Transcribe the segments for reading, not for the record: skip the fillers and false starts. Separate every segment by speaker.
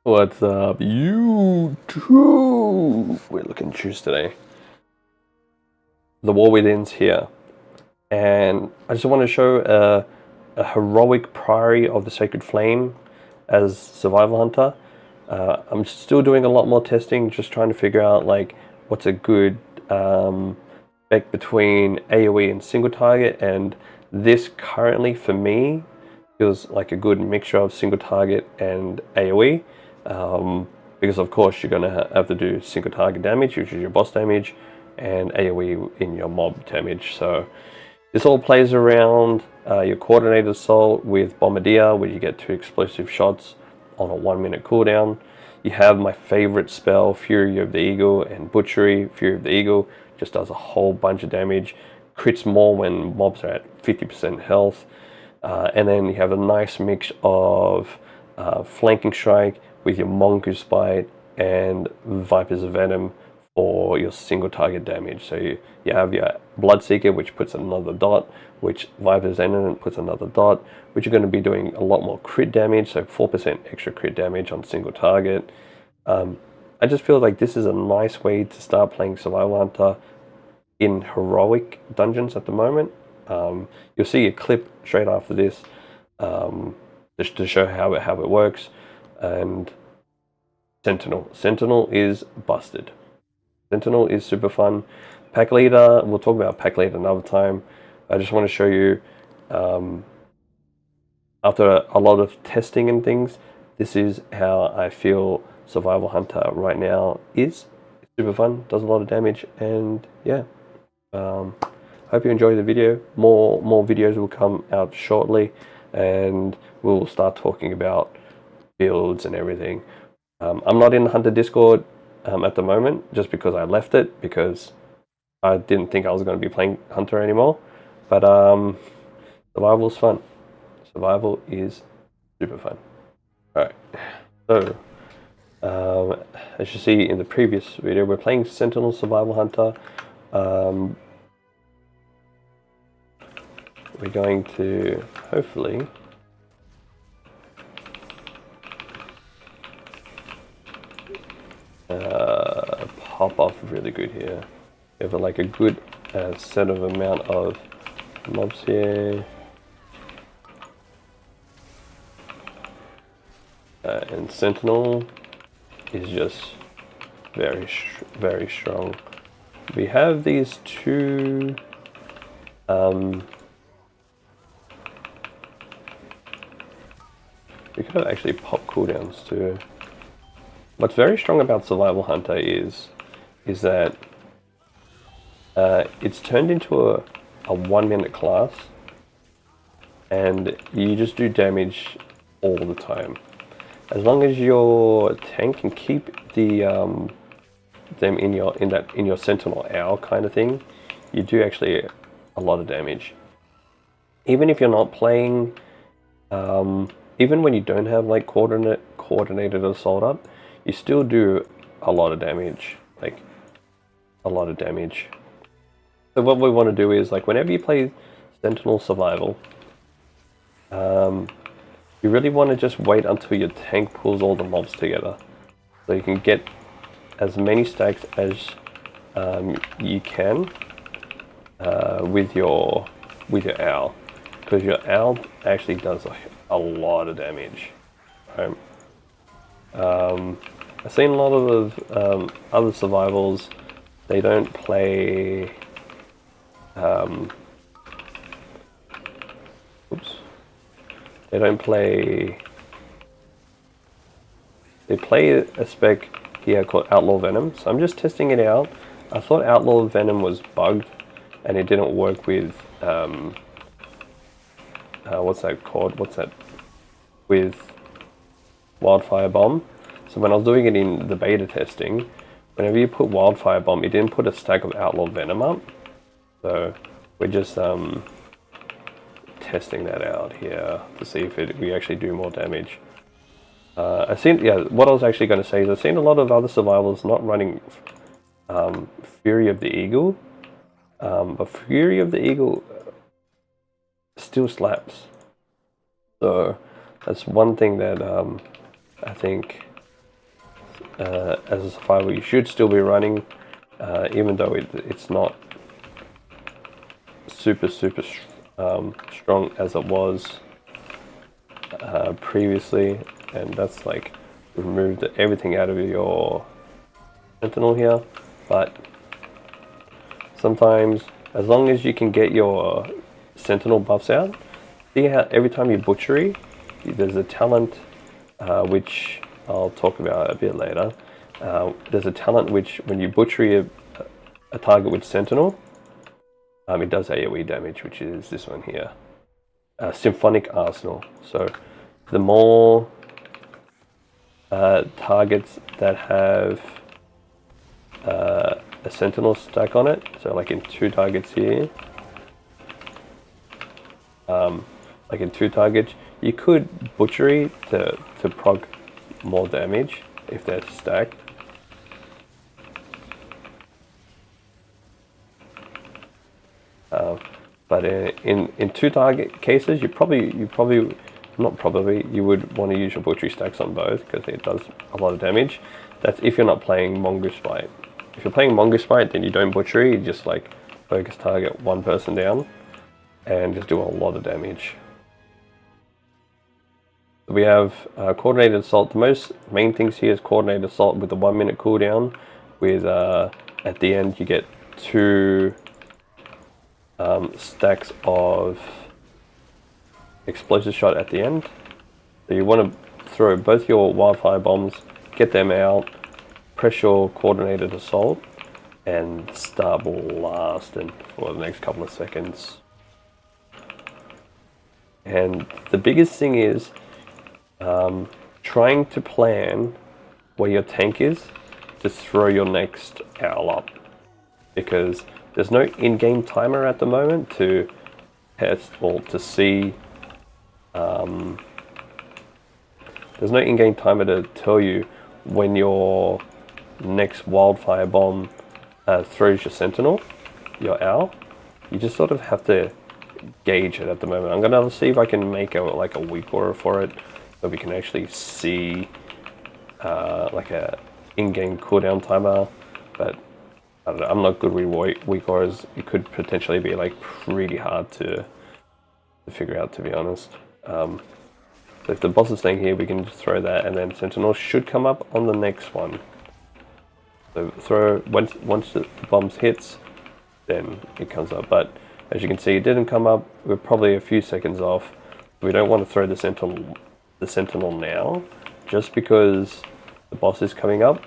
Speaker 1: What's up, YouTube? We're looking juice today. The War Within's here, and I just want to show a heroic Priory of the Sacred Flame as Survival Hunter. I'm still doing a lot more testing, just trying to figure out like what's a good spec between AoE and single target, and this currently for me feels like a good mixture of single target and AoE. Because of course you're going to have to do single target damage, which is your boss damage, and AoE in your mob damage. So this all plays around your coordinated assault with Bombardier, where you get 2 explosive shots on a 1-minute cooldown. You have my favorite spell, Fury of the Eagle, and Butchery. Fury of the Eagle just does a whole bunch of damage, crits more when mobs are at 50% health. And then you have a nice mix of Flanking Strike with your Mongoose Bite and Viper's Venom for your single target damage. So you have your Bloodseeker, which puts another dot, which Viper's Venom puts another dot, which are going to be doing a lot more crit damage, so 4% extra crit damage on single target. I just feel like this is a nice way to start playing Survival Hunter in heroic dungeons at the moment. You'll see a clip straight after this just to show how it works. And Sentinel is busted. Sentinel is super fun. Pack Leader, we'll talk about Pack Leader another time. I just want to show you, after a lot of testing and things, this is how I feel Survival Hunter right now is. It's super fun, does a lot of damage, and yeah. Hope you enjoy the video. More videos will come out shortly, and we'll start talking about builds and everything. I'm not in the Hunter Discord at the moment, just because I left it because I didn't think I was going to be playing Hunter anymore. But survival's fun. Survival is super fun. Alright, so as you see in the previous video, we're playing Sentinel Survival Hunter. We're going to hopefully pop off really good here. We have like a good set of amount of mobs here, and Sentinel is just very strong. We have these two we could have actually popped cooldowns too. What's very strong about Survival Hunter is that it's turned into a 1-minute class, and you just do damage all the time. As long as your tank can keep the them in your Sentinel Owl kind of thing, you do actually a lot of damage. Even if you're not playing, even when you don't have like coordinated assault up, you still do a lot of damage, like a lot of damage. So what we want to do is, like, whenever you play Sentinel Survival, you really want to just wait until your tank pulls all the mobs together, so you can get as many stacks as you can with your owl, because your owl actually does a lot of damage. Right? I've seen a lot of other survivals. They don't play. They don't play. They play a spec here called Outlaw Venom. So I'm just testing it out. I thought Outlaw Venom was bugged, and it didn't work with what's that called? With Wildfire Bomb. So when I was doing it in the beta testing, whenever you put Wildfire Bomb, it didn't put a stack of Outlaw Venom up. So we're just testing that out here to see if we actually do more damage. I've seen, what I was actually going to say is I've seen a lot of other survivals not running Fury of the Eagle, but Fury of the Eagle still slaps. So that's one thing that I think as a survival you should still be running, even though it's not super strong as it was previously. And that's like removed everything out of your Sentinel here. But sometimes, as long as you can get your Sentinel buffs out, see how every time you butchery, there's a talent which I'll talk about a bit later. There's a talent which, when you butchery a target with Sentinel, it does AoE damage, which is this one here, Symphonic Arsenal. So the more targets that have a Sentinel stack on it, so like in 2 targets here, like in 2 targets, you could butchery to proc more damage if they're stacked. But in 2 target cases, you would want to use your butchery stacks on both, because it does a lot of damage. That's if you're not playing Mongoose Bite. If you're playing Mongoose Bite, then you don't butchery, you just like focus target one person down and just do a lot of damage. We have coordinated assault. The main things here is coordinated assault with the 1 minute cooldown. With at the end you get 2 stacks of explosive shot at the end. So you want to throw both your wildfire bombs, get them out, press your coordinated assault, and start blasting for the next couple of seconds. And the biggest thing is trying to plan where your tank is to throw your next owl up, because there's no in-game timer at the moment to test or to see. There's no in-game timer to tell you when your next wildfire bomb throws your Sentinel, your owl. You just sort of have to gauge it at the moment. I'm gonna see if I can make a weak aura for it, so we can actually see like a in-game cooldown timer. But I don't know, I'm not good with weak auras. It could potentially be like pretty hard to figure out, to be honest. So if the boss is staying here, we can just throw that, and then Sentinel should come up on the next one. So throw once the bombs hits, then it comes up. But as you can see, it didn't come up. We're probably a few seconds off. We don't want to throw the Sentinel now, just because the boss is coming up.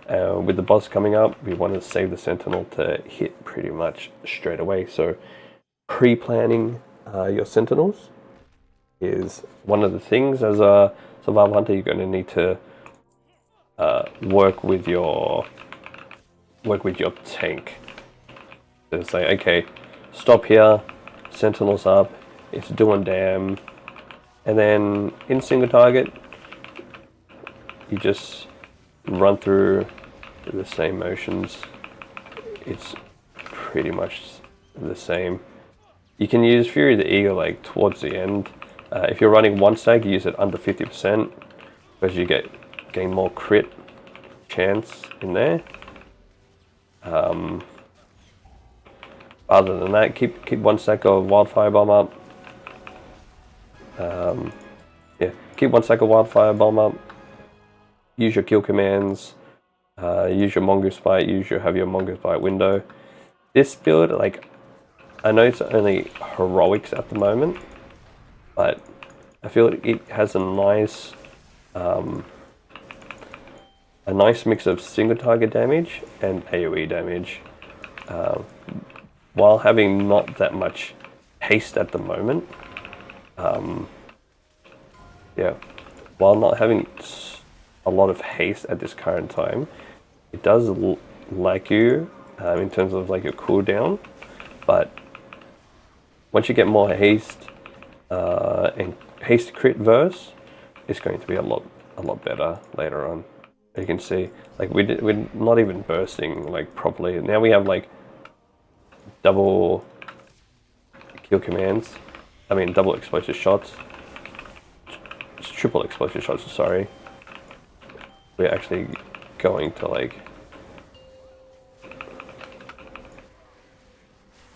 Speaker 1: With the boss coming up, we want to save the Sentinel to hit pretty much straight away. So pre-planning your Sentinels is one of the things. As a survival hunter, you're going to need to work with your tank. So say, okay, stop here, Sentinel's up, it's doing damn, and then in single target, you just run through the same motions. It's pretty much the same. You can use Fury the Eagle like towards the end. If you're running 1 stack, you use it under 50%, because you gain more crit chance in there. Other than that, keep 1 stack of wildfire bomb up. Yeah, keep 1 stack of wildfire bomb up. Use your kill commands. Use your Mongoose Bite. Have your Mongoose Bite window. This build, like, I know it's only heroics at the moment, but I feel it has a nice mix of single target damage and AoE damage, while having not that much haste at the moment. Yeah, while not having a lot of haste at this current time, it does like you in terms of like your cooldown, but once you get more haste and haste crit verse, it's going to be a lot better later on. You can see, like, we're not even bursting like properly. Now we have like double kill commands. I mean double explosive shots. It's triple explosive shots. Sorry. we're actually going to like...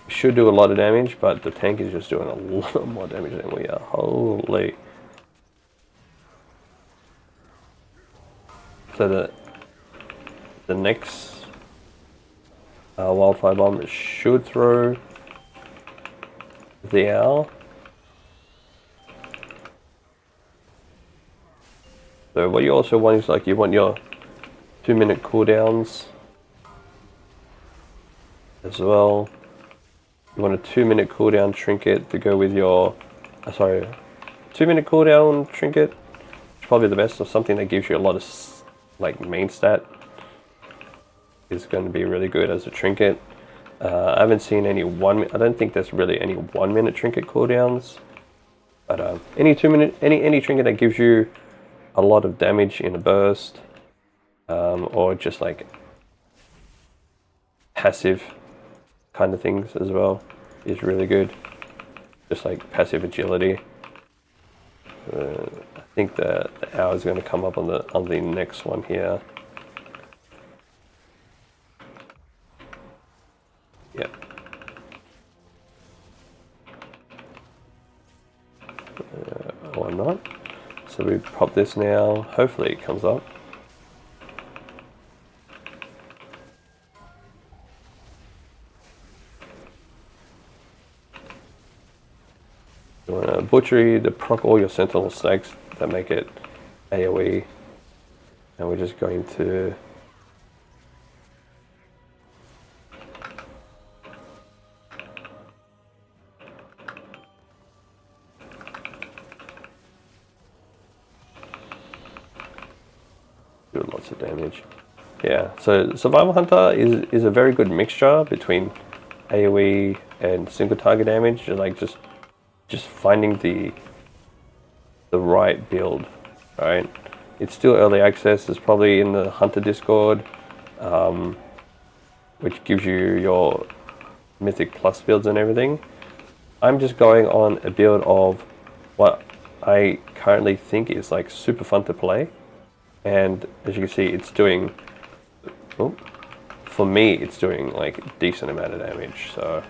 Speaker 1: should do a lot of damage, but the tank is just doing a lot more damage than we are. Holy. So the next wildfire bomb should throw the owl. So what you also want is like you want your 2-minute cooldowns as well. You want a 2-minute cooldown trinket to go with your, 2-minute cooldown trinket. It's probably the best, or something that gives you a lot of like main stat is going to be really good as a trinket. I haven't seen any I don't think there's really any 1-minute trinket cooldowns, but any 2-minute, any trinket that gives you a lot of damage in a burst, or just like passive kind of things as well, is really good. Just like passive agility. I think the hour is going to come up on the next one here. Yeah. Or not. So we pop this now. Hopefully it comes up. You want a butchery to proc all your sentinel stacks that make it AoE, and we're just going to do lots of damage. Yeah, so Survival Hunter is a very good mixture between AoE and single target damage, and like just finding the right build, right? It's still early access. It's probably in the Hunter Discord, which gives you your Mythic Plus builds and everything. I'm just going on a build of what I currently think is like super fun to play, and as you can see, it's doing, for me, it's doing like a decent amount of damage. So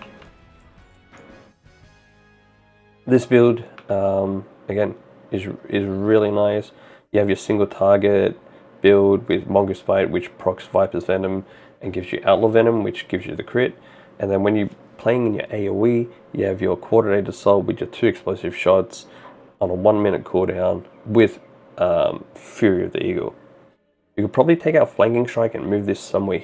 Speaker 1: this build, again, is really nice. You have your single target build with Mongoose Bite, which procs Viper's Venom and gives you Outlaw Venom, which gives you the crit. And then when you're playing in your AoE, you have your Coordinated Assault with your 2 explosive shots on a 1-minute cooldown with Fury of the Eagle. You could probably take out Flanking Strike and move this somewhere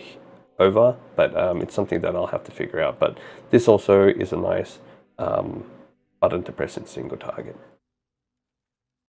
Speaker 1: over, but it's something that I'll have to figure out. But this also is a nice button to press in single target.